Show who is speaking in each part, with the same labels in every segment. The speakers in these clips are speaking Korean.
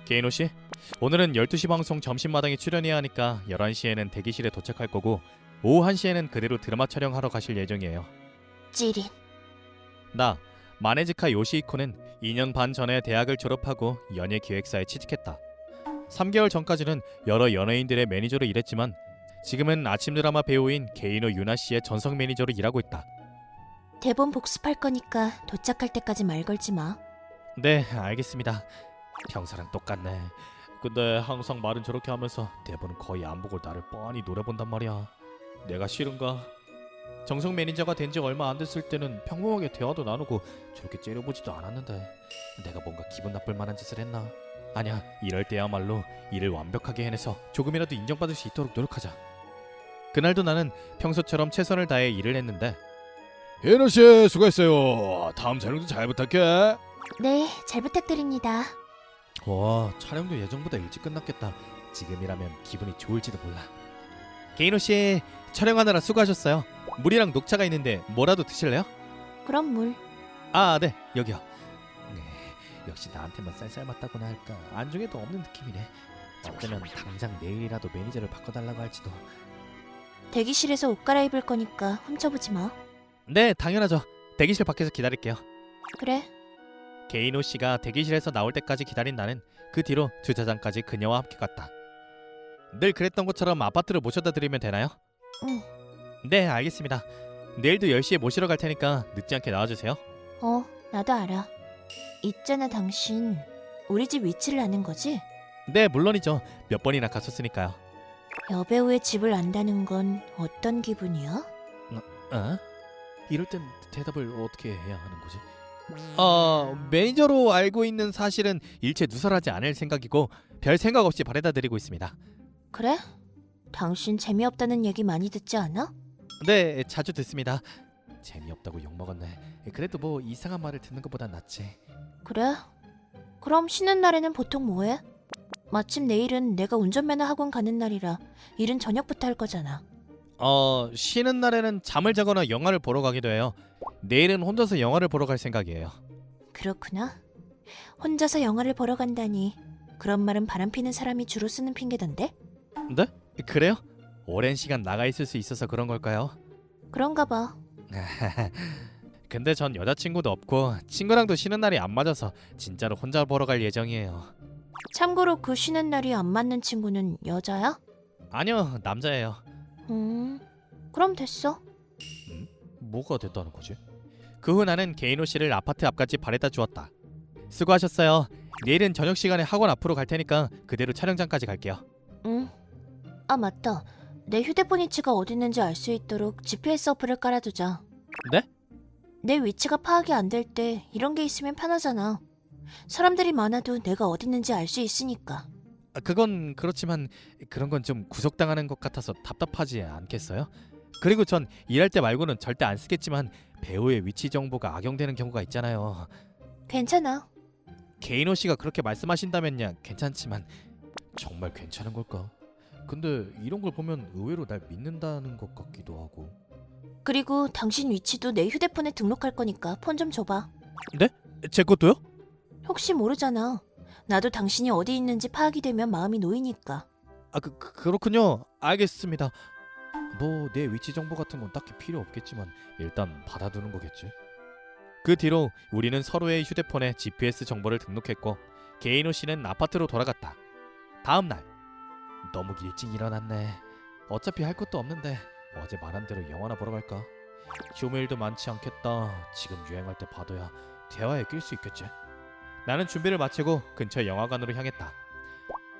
Speaker 1: 게이노 씨, 오늘은 12시 방송 점심마당에 출연해야 하니까 11시에는 대기실에 도착할 거고 오후 1시에는 그대로 드라마 촬영하러 가실 예정이에요.
Speaker 2: 찌린.
Speaker 1: 나 마네즈카 요시히코는 2년 반 전에 대학을 졸업하고 연예 기획사에 취직했다. 3개월 전까지는 여러 연예인들의 매니저로 일했지만 지금은 아침 드라마 배우인 게이노 유나 씨의 전속 매니저로 일하고 있다.
Speaker 2: 대본 복습할 거니까 도착할 때까지 말 걸지 마.
Speaker 1: 네, 알겠습니다. 평소랑 똑같네. 근데 항상 말은 저렇게 하면서 대본은 거의 안 보고 나를 뻔히 노려본단 말이야. 내가 싫은가? 정석 매니저가 된 지 얼마 안 됐을 때는 평범하게 대화도 나누고 저렇게 째려보지도 않았는데 내가 뭔가 기분 나쁠 만한 짓을 했나? 아니야, 이럴 때야말로 일을 완벽하게 해내서 조금이라도 인정받을 수 있도록 노력하자. 그날도 나는 평소처럼 최선을 다해 일을 했는데
Speaker 3: 게이노씨 수고했어요. 다음 촬영도 잘 부탁해.
Speaker 2: 네, 잘 부탁드립니다.
Speaker 1: 와, 촬영도 예정보다 일찍 끝났겠다. 지금이라면 기분이 좋을지도 몰라. 게이노 씨, 촬영하느라 수고하셨어요. 물이랑 녹차가 있는데 뭐라도 드실래요?
Speaker 2: 그럼 물.
Speaker 1: 아, 네, 여기요. 네, 역시 나한테만 쌀쌀 맞다고나 할까 안중에도 없는 느낌이네. 어쩌면 당장 내일이라도 매니저를 바꿔달라고 할지도.
Speaker 2: 대기실에서 옷 갈아입을 거니까 훔쳐보지 마.
Speaker 1: 네, 당연하죠. 대기실 밖에서 기다릴게요.
Speaker 2: 그래.
Speaker 1: 게이노 씨가 대기실에서 나올 때까지 기다린 나는 그 뒤로 주차장까지 그녀와 함께 갔다. 늘 그랬던 것처럼 아파트로 모셔다 드리면 되나요?
Speaker 2: 응.
Speaker 1: 네, 알겠습니다. 내일도 10시에 모시러 갈 테니까 늦지 않게 나와주세요.
Speaker 2: 나도 알아. 있잖아, 당신. 우리 집 위치를 아는 거지?
Speaker 1: 네, 물론이죠. 몇 번이나 갔었으니까요.
Speaker 2: 여배우의 집을 안다는 건 어떤 기분이야?
Speaker 1: 어? 이럴 땐 대답을 어떻게 해야 하는 거지? 매니저로 알고 있는 사실은 일체 누설하지 않을 생각이고 별 생각 없이 바래다 드리고 있습니다.
Speaker 2: 그래? 당신 재미없다는 얘기 많이 듣지 않아?
Speaker 1: 네, 자주 듣습니다. 재미없다고 욕먹었네. 그래도 뭐 이상한 말을 듣는 것보단 낫지.
Speaker 2: 그래? 그럼 쉬는 날에는 보통 뭐해? 마침 내일은 내가 운전면허 학원 가는 날이라 일은 저녁부터 할 거잖아.
Speaker 1: 쉬는 날에는 잠을 자거나 영화를 보러 가기도 해요. 내일은 혼자서 영화를 보러 갈 생각이에요.
Speaker 2: 그렇구나. 혼자서 영화를 보러 간다니. 그런 말은 바람피는 사람이 주로 쓰는 핑계던데?
Speaker 1: 네? 그래요? 오랜 시간 나가 있을 수 있어서 그런 걸까요?
Speaker 2: 그런가 봐.
Speaker 1: 근데 전 여자친구도 없고 친구랑도 쉬는 날이 안 맞아서 진짜로 혼자 보러 갈 예정이에요.
Speaker 2: 참고로 그 쉬는 날이 안 맞는 친구는 여자야?
Speaker 1: 아니요, 남자예요.
Speaker 2: 그럼 됐어.
Speaker 1: 뭐가 됐다는 거지? 그 후 나는 게이노 씨를 아파트 앞까지 바래다 주었다. 수고하셨어요. 내일은 저녁 시간에 학원 앞으로 갈 테니까 그대로 촬영장까지 갈게요.
Speaker 2: 응. 아, 맞다. 내 휴대폰 위치가 어디 있는지 알 수 있도록 GPS 어플을 깔아두자.
Speaker 1: 네?
Speaker 2: 내 위치가 파악이 안 될 때 이런 게 있으면 편하잖아. 사람들이 많아도 내가 어디 있는지 알 수 있으니까.
Speaker 1: 그건 그렇지만 그런 건 좀 구속당하는 것 같아서 답답하지 않겠어요? 그리고 전 일할 때 말고는 절대 안 쓰겠지만 배우의 위치 정보가 악용되는 경우가 있잖아요.
Speaker 2: 괜찮아.
Speaker 1: 게이노 씨가 그렇게 말씀하신다면야 괜찮지만 정말 괜찮은 걸까? 근데 이런 걸 보면 의외로 날 믿는다는 것 같기도 하고.
Speaker 2: 그리고 당신 위치도 내 휴대폰에 등록할 거니까 폰 좀 줘봐.
Speaker 1: 네? 제 것도요?
Speaker 2: 혹시 모르잖아. 나도 당신이 어디 있는지 파악이 되면 마음이 놓이니까.
Speaker 1: 그렇군요. 알겠습니다. 뭐 내 위치 정보 같은 건 딱히 필요 없겠지만 일단 받아두는 거겠지. 그 뒤로 우리는 서로의 휴대폰에 GPS 정보를 등록했고 게이노 씨는 아파트로 돌아갔다. 다음 날 너무 일찍 일어났네. 어차피 할 것도 없는데 어제 말한 대로 영화나 보러 갈까? 휴무일도 많지 않겠다. 지금 유행할 때 봐둬야 대화에 낄 수 있겠지. 나는 준비를 마치고 근처 영화관으로 향했다.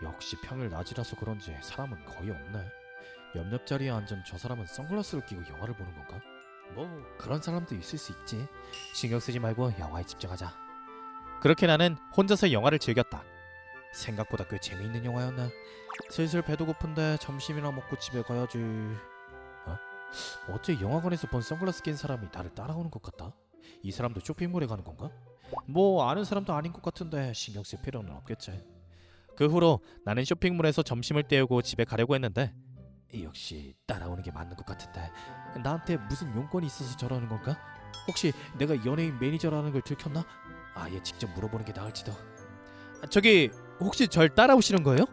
Speaker 1: 역시 평일 낮이라서 그런지 사람은 거의 없네. 옆자리에 앉은 저 사람은 선글라스를 끼고 영화를 보는 건가? 뭐 그런 사람도 있을 수 있지. 신경 쓰지 말고 영화에 집중하자. 그렇게 나는 혼자서 영화를 즐겼다. 생각보다 꽤 재미있는 영화였네. 슬슬 배도 고픈데 점심이나 먹고 집에 가야지. 어째 영화관에서 본 선글라스 낀 사람이 나를 따라오는 것 같다. 이 사람도 쇼핑몰에 가는 건가? 뭐 아는 사람도 아닌 것 같은데 신경 쓸 필요는 없겠지. 그 후로 나는 쇼핑몰에서 점심을 때우고 집에 가려고 했는데 역시 따라오는 게 맞는 것 같은데 나한테 무슨 용건이 있어서 저러는 건가? 혹시 내가 연예인 매니저라는 걸 들켰나? 아예 직접 물어보는 게 나을지도. 저기 혹시 절 따라오시는 거예요?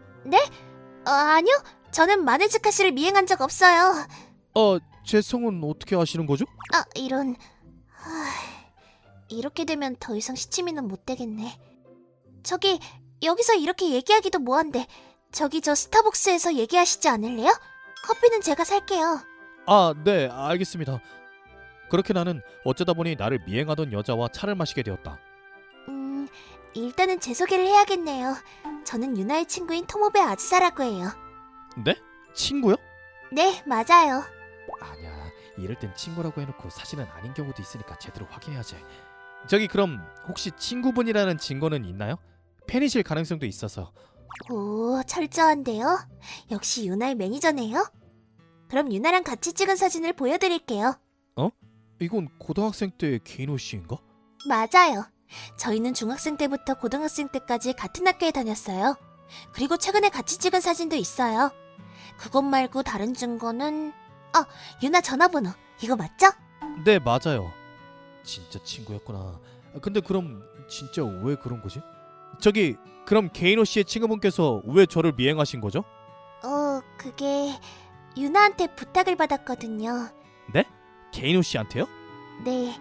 Speaker 2: 아니요. 저는 마네즈카 씨를 미행한 적 없어요.
Speaker 1: 제 성은 어떻게 아시는 거죠?
Speaker 2: 이런... 이렇게 되면 더 이상 시치미는 못 되겠네. 저기, 여기서 이렇게 얘기하기도 뭐한데 저기 저 스타벅스에서 얘기하시지 않을래요? 커피는 제가 살게요.
Speaker 1: 네, 알겠습니다. 그렇게 나는 어쩌다 보니 나를 미행하던 여자와 차를 마시게 되었다.
Speaker 2: 일단은 제 소개를 해야겠네요. 저는 유나의 친구인 토모베 아즈사라고 해요.
Speaker 1: 네? 친구요?
Speaker 2: 네, 맞아요.
Speaker 1: 아니야, 이럴 땐 친구라고 해놓고 사실은 아닌 경우도 있으니까 제대로 확인해야지. 저기 그럼 혹시 친구분이라는 증거는 있나요? 팬이실 가능성도 있어서.
Speaker 2: 오, 철저한데요? 역시 유나의 매니저네요? 그럼 유나랑 같이 찍은 사진을 보여드릴게요.
Speaker 1: 이건 고등학생 때 개인호 씨인가?
Speaker 2: 맞아요. 저희는 중학생 때부터 고등학생 때까지 같은 학교에 다녔어요. 그리고 최근에 같이 찍은 사진도 있어요. 그것 말고 다른 증거는... 유나 전화번호. 이거 맞죠?
Speaker 1: 네, 맞아요. 진짜 친구였구나. 근데 그럼 진짜 왜 그런 거지? 저기 그럼 개인호 씨의 친구분께서 왜 저를 미행하신 거죠?
Speaker 2: 그게... 유나한테 부탁을 받았거든요.
Speaker 1: 개인호 씨한테요?
Speaker 2: 네,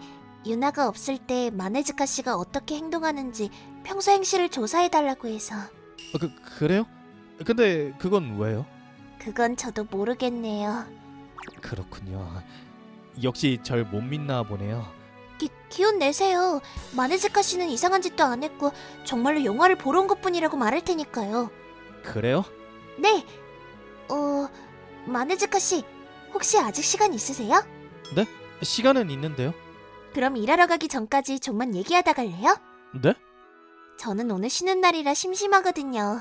Speaker 2: 유나가 없을 때 마네즈카 씨가 어떻게 행동하는지 평소 행실을 조사해달라고 해서.
Speaker 1: 그래요? 근데 그건 왜요?
Speaker 2: 그건 저도 모르겠네요.
Speaker 1: 그렇군요. 역시 절 못 믿나 보네요.
Speaker 2: 기운 내세요. 마네즈카 씨는 이상한 짓도 안 했고 정말로 영화를 보러 온 것뿐이라고 말할 테니까요.
Speaker 1: 그래요?
Speaker 2: 네. 마네즈카 씨, 혹시 아직 시간 있으세요?
Speaker 1: 시간은 있는데요.
Speaker 2: 그럼 일하러 가기 전까지 좀만 얘기하다 갈래요?
Speaker 1: 네?
Speaker 2: 저는 오늘 쉬는 날이라 심심하거든요.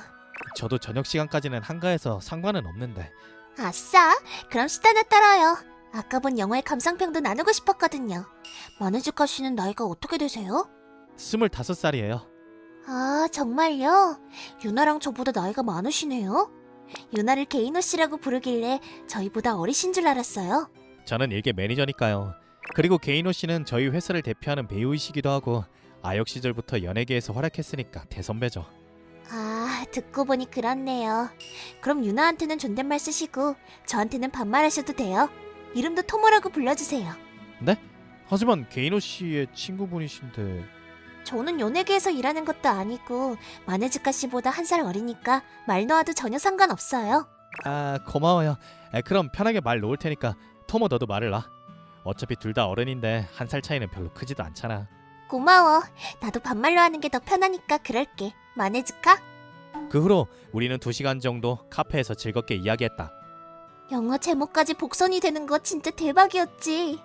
Speaker 1: 저도 저녁 시간까지는 한가해서 상관은 없는데.
Speaker 2: 아싸! 그럼 수다나 떨어요. 아까 본 영화의 감상평도 나누고 싶었거든요. 마네즈카 씨는 나이가 어떻게 되세요?
Speaker 1: 25살이에요.
Speaker 2: 아, 정말요? 유나랑 저보다 나이가 많으시네요? 유나를 게이노 씨라고 부르길래 저희보다 어리신 줄 알았어요.
Speaker 1: 저는 일개 매니저니까요. 그리고 개인호 씨는 저희 회사를 대표하는 배우이시기도 하고 아역 시절부터 연예계에서 활약했으니까 대선배죠.
Speaker 2: 아, 듣고 보니 그렇네요. 그럼 유나한테는 존댓말 쓰시고 저한테는 반말하셔도 돼요. 이름도 토모라고 불러주세요.
Speaker 1: 하지만 개인호 씨의 친구분이신데.
Speaker 2: 저는 연예계에서 일하는 것도 아니고 마네즈카 씨보다 한 살 어리니까 말 놓아도 전혀 상관없어요.
Speaker 1: 고마워요. 그럼 편하게 말 놓을 테니까 토모 너도 말을 놔. 어차피 둘 다 어른인데 한 살 차이는 별로 크지도 않잖아.
Speaker 2: 고마워. 나도 반말로 하는 게 더 편하니까 그럴게. 마네즈카?
Speaker 1: 그 후로 우리는 2시간 정도 카페에서 즐겁게 이야기했다.
Speaker 2: 영화 제목까지 복선이 되는 거 진짜 대박이었지.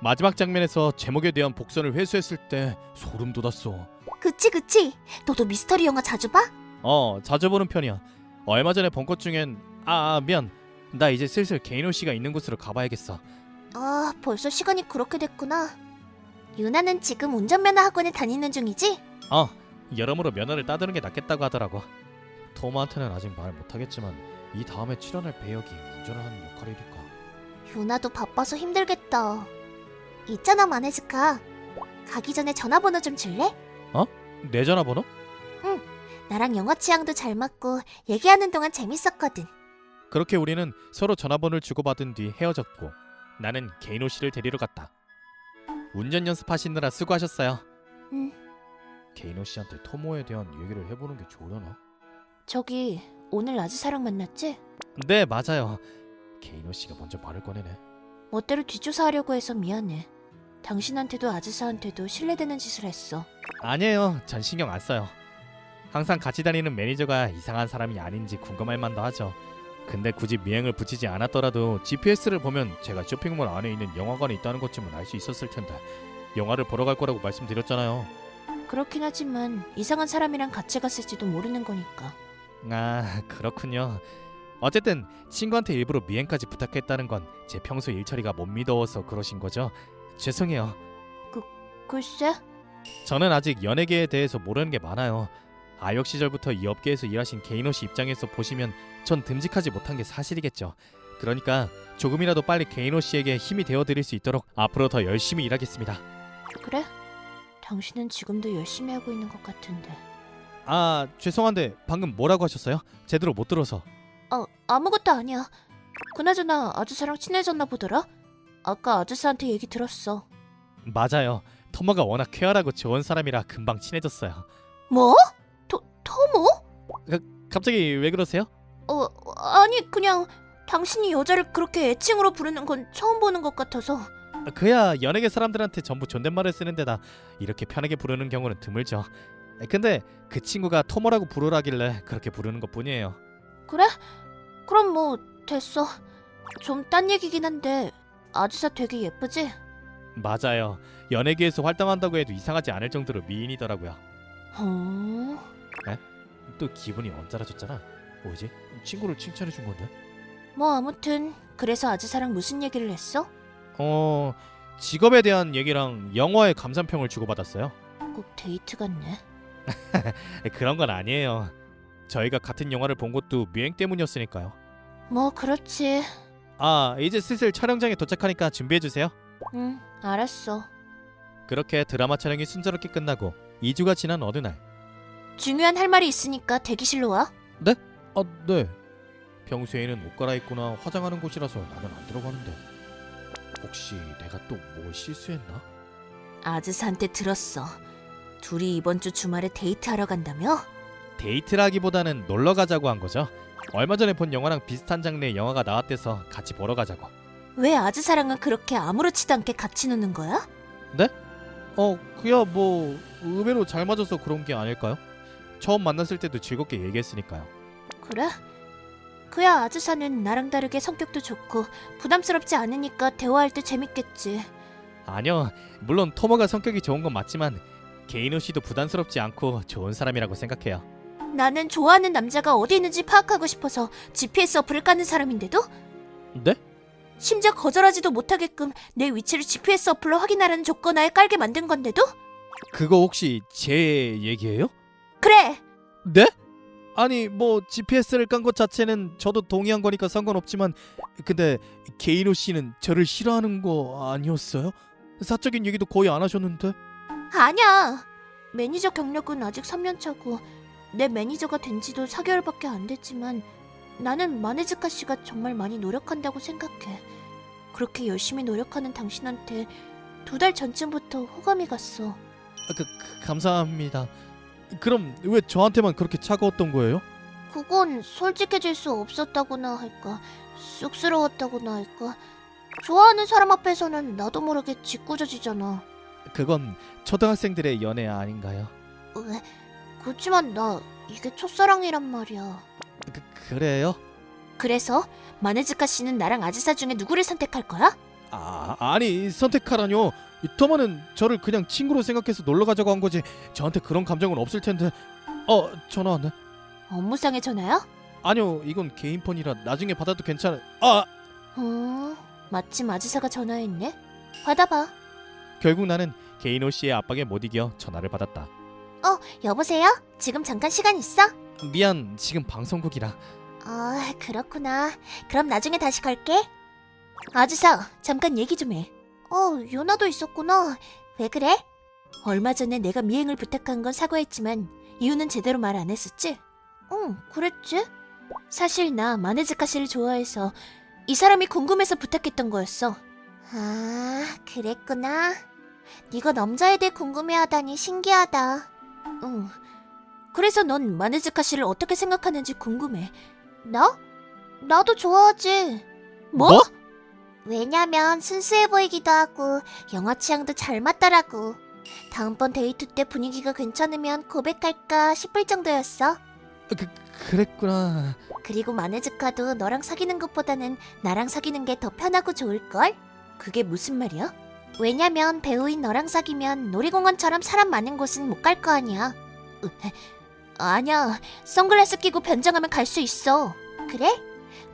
Speaker 1: 마지막 장면에서 제목에 대한 복선을 회수했을 때 소름 돋았어.
Speaker 2: 그치. 너도 미스터리 영화 자주 봐?
Speaker 1: 자주 보는 편이야. 얼마 전에 본 것 중엔 미안. 나 이제 슬슬 개인호 씨가 있는 곳으로 가봐야겠어.
Speaker 2: 벌써 시간이 그렇게 됐구나. 유나는 지금 운전면허 학원에 다니는 중이지?
Speaker 1: 여러모로 면허를 따두는 게 낫겠다고 하더라고. 토모한테는 아직 말 못하겠지만 이 다음에 출연할 배역이 운전을 하는 역할이니까.
Speaker 2: 유나도 바빠서 힘들겠다. 있잖아, 마네즈카. 가기 전에 전화번호 좀 줄래?
Speaker 1: 내 전화번호?
Speaker 2: 나랑 영화 취향도 잘 맞고 얘기하는 동안 재밌었거든.
Speaker 1: 그렇게 우리는 서로 전화번호를 주고받은 뒤 헤어졌고 나는 개인호 씨를 데리러 갔다. 운전 연습하시느라 수고하셨어요. 개인호 씨한테 토모에 대한 얘기를 해보는 게 좋으려나?
Speaker 2: 저기 오늘 아즈사랑 만났지?
Speaker 1: 네, 맞아요. 개인호 씨가 먼저 말을 꺼내네.
Speaker 2: 멋대로 뒷조사하려고 해서 미안해. 당신한테도 아즈사한테도 신뢰되는 짓을 했어.
Speaker 1: 아니에요. 전 신경 안 써요. 항상 같이 다니는 매니저가 이상한 사람이 아닌지 궁금할 만도 하죠. 근데 굳이 미행을 붙이지 않았더라도 GPS를 보면 제가 쇼핑몰 안에 있는 영화관에 있다는 것쯤은 알 수 있었을 텐데 영화를 보러 갈 거라고 말씀드렸잖아요.
Speaker 2: 그렇긴 하지만 이상한 사람이랑 같이 갔을지도 모르는 거니까.
Speaker 1: 그렇군요. 어쨌든 친구한테 일부러 미행까지 부탁했다는 건 제 평소 일처리가 못 믿어서 그러신 거죠? 죄송해요.
Speaker 2: 글쎄?
Speaker 1: 저는 아직 연예계에 대해서 모르는 게 많아요. 아역 시절부터 이 업계에서 일하신 개인호 씨 입장에서 보시면 전 듬직하지 못한 게 사실이겠죠. 그러니까 조금이라도 빨리 개인호 씨에게 힘이 되어드릴 수 있도록 앞으로 더 열심히 일하겠습니다.
Speaker 2: 그래? 당신은 지금도 열심히 하고 있는 것 같은데.
Speaker 1: 아, 죄송한데 방금 뭐라고 하셨어요? 제대로 못 들어서.
Speaker 2: 아무것도 아니야. 그나저나 아주사랑 친해졌나 보더라. 아까 아주사한테 얘기 들었어.
Speaker 1: 맞아요. 터머가 워낙 쾌활하고 좋은 사람이라 금방 친해졌어요.
Speaker 2: 뭐? 토모?
Speaker 1: 갑자기 왜 그러세요?
Speaker 2: 아니 그냥 당신이 여자를 그렇게 애칭으로 부르는 건 처음 보는 것 같아서.
Speaker 1: 그야 연예계 사람들한테 전부 존댓말을 쓰는 데다 이렇게 편하게 부르는 경우는 드물죠. 근데 그 친구가 토머라고 부르라길래 그렇게 부르는 것뿐이에요.
Speaker 2: 그래? 그럼 뭐 됐어. 좀 딴 얘기긴 한데 아주사 되게 예쁘지?
Speaker 1: 맞아요. 연예계에서 활동한다고 해도 이상하지 않을 정도로 미인이더라고요. 또 기분이 언짢아졌잖아. 뭐지? 친구를 칭찬해 준 건데?
Speaker 2: 뭐 아무튼 그래서 아주사랑 무슨 얘기를 했어?
Speaker 1: 직업에 대한 얘기랑 영화의 감상평을 주고받았어요.
Speaker 2: 꼭 데이트 같네.
Speaker 1: 그런 건 아니에요. 저희가 같은 영화를 본 것도 미행 때문이었으니까요.
Speaker 2: 뭐 그렇지.
Speaker 1: 아, 이제 슬슬 촬영장에 도착하니까 준비해 주세요.
Speaker 2: 응, 알았어.
Speaker 1: 그렇게 드라마 촬영이 순조롭게 끝나고 2주가 지난 어느 날.
Speaker 2: 중요한 할 말이 있으니까 대기실로 와.
Speaker 1: 아, 네. 평소에는 옷 갈아입거나 화장하는 곳이라서 나는 안 들어가는데 혹시 내가 또 뭘 실수했나?
Speaker 2: 아즈사한테 들었어. 둘이 이번 주 주말에 데이트하러 간다며?
Speaker 1: 데이트라기보다는 놀러 가자고 한 거죠. 얼마 전에 본 영화랑 비슷한 장르의 영화가 나왔대서 같이 보러 가자고.
Speaker 2: 왜 아즈사랑은 그렇게 아무렇지도 않게 같이 노는 거야?
Speaker 1: 그야 뭐 의외로 잘 맞아서 그런 게 아닐까요? 처음 만났을 때도 즐겁게 얘기했으니까요.
Speaker 2: 그래? 그야 아즈사는 나랑 다르게 성격도 좋고 부담스럽지 않으니까 대화할 때 재밌겠지.
Speaker 1: 아니요, 물론 토머가 성격이 좋은 건 맞지만 게이노 씨도 부담스럽지 않고 좋은 사람이라고 생각해요.
Speaker 2: 나는 좋아하는 남자가 어디 있는지 파악하고 싶어서 GPS 어플을 까는 사람인데도?
Speaker 1: 네?
Speaker 2: 심지어 거절하지도 못하게끔 내 위치를 GPS 어플로 확인하라는 조건하에 깔게 만든 건데도?
Speaker 1: 그거 혹시 제 얘기예요?
Speaker 2: 그래!
Speaker 1: 네? 아니 뭐 GPS를 깐 것 자체는 저도 동의한 거니까 상관없지만 근데 게이노 씨는 저를 싫어하는 거 아니었어요? 사적인 얘기도 거의 안 하셨는데.
Speaker 2: 아니야. 매니저 경력은 아직 3년 차고 내 매니저가 된 지도 4개월밖에 안 됐지만 나는 마네즈카 씨가 정말 많이 노력한다고 생각해. 그렇게 열심히 노력하는 당신한테 2달 전쯤부터 호감이 갔어.
Speaker 1: 감사합니다. 그럼 왜 저한테만 그렇게 차가웠던 거예요?
Speaker 2: 그건 솔직해질 수 없었다고나 할까, 쑥스러웠다고나 할까. 좋아하는 사람 앞에서는 나도 모르게 짓궂어지잖아.
Speaker 1: 그건 초등학생들의 연애 아닌가요?
Speaker 2: 왜? 그렇지만 나 이게 첫사랑이란 말이야.
Speaker 1: 그래요?
Speaker 2: 그래서 마네즈카 씨는 나랑 아지사 중에 누구를 선택할 거야?
Speaker 1: 아니 선택하라뇨. 이 토마는 저를 그냥 친구로 생각해서 놀러 가자고 한 거지 저한테 그런 감정은 없을 텐데. 전화 왔네.
Speaker 2: 업무상의 전화야?
Speaker 1: 아니요, 이건 개인 폰이라 나중에 받아도 괜찮아.
Speaker 2: 마침 아지사가 전화했네. 받아봐.
Speaker 1: 결국 나는 게이노 씨의 압박에 못 이겨 전화를 받았다.
Speaker 2: 여보세요? 지금 잠깐 시간 있어?
Speaker 1: 미안, 지금 방송국이라.
Speaker 2: 그렇구나. 그럼 나중에 다시 걸게. 아지사, 잠깐 얘기 좀 해. 유나도 있었구나. 왜 그래? 얼마 전에 내가 미행을 부탁한 건 사과했지만 이유는 제대로 말 안 했었지? 응, 그랬지. 사실 나 마네즈카 씨를 좋아해서 이 사람이 궁금해서 부탁했던 거였어. 그랬구나. 네가 남자에 대해 궁금해하다니 신기하다. 응. 그래서 넌 마네즈카 씨를 어떻게 생각하는지 궁금해. 나? 나도 좋아하지. 뭐? 왜냐면 순수해 보이기도 하고 영화 취향도 잘 맞더라고. 다음번 데이트 때 분위기가 괜찮으면 고백할까 싶을 정도였어.
Speaker 1: 그랬구나.
Speaker 2: 그리고 마네즈카도 너랑 사귀는 것보다는 나랑 사귀는 게 더 편하고 좋을걸? 그게 무슨 말이야? 왜냐면 배우인 너랑 사귀면 놀이공원처럼 사람 많은 곳은 못 갈 거 아니야. 아니야, 선글라스 끼고 변장하면 갈 수 있어. 그래?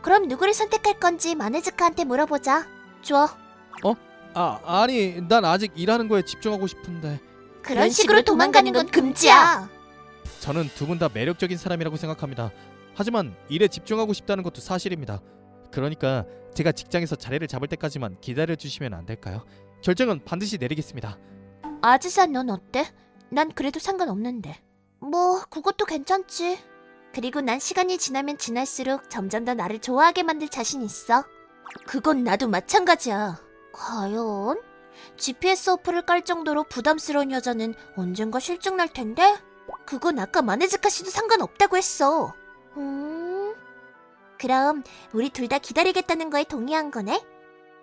Speaker 2: 그럼 누구를 선택할 건지 마네즈카한테 물어보자. 좋아.
Speaker 1: 아니 난 아직 일하는 거에 집중하고 싶은데.
Speaker 2: 그런 식으로 도망가는 건 금지야.
Speaker 1: 저는 두 분 다 매력적인 사람이라고 생각합니다. 하지만 일에 집중하고 싶다는 것도 사실입니다. 그러니까 제가 직장에서 자리를 잡을 때까지만 기다려주시면 안 될까요? 결정은 반드시 내리겠습니다.
Speaker 2: 아지사 넌 어때? 난 그래도 상관없는데. 뭐 그것도 괜찮지. 그리고 난 시간이 지나면 지날수록 점점 더 나를 좋아하게 만들 자신 있어. 그건 나도 마찬가지야. 과연? GPS 어플을 깔 정도로 부담스러운 여자는 언젠가 실증 날 텐데? 그건 아까 마네즈카 씨도 상관없다고 했어. 그럼 우리 둘 다 기다리겠다는 거에 동의한 거네?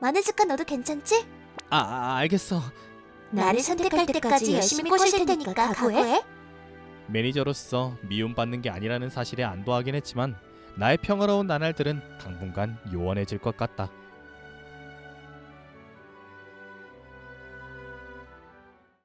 Speaker 2: 마네즈카 너도 괜찮지?
Speaker 1: 알겠어.
Speaker 2: 나를 선택할 때까지 열심히 꼬실 테니까 각오해.
Speaker 1: 매니저로서 미움받는 게 아니라는 사실에 안도하긴 했지만 나의 평화로운 나날들은 당분간 요원해질 것 같다.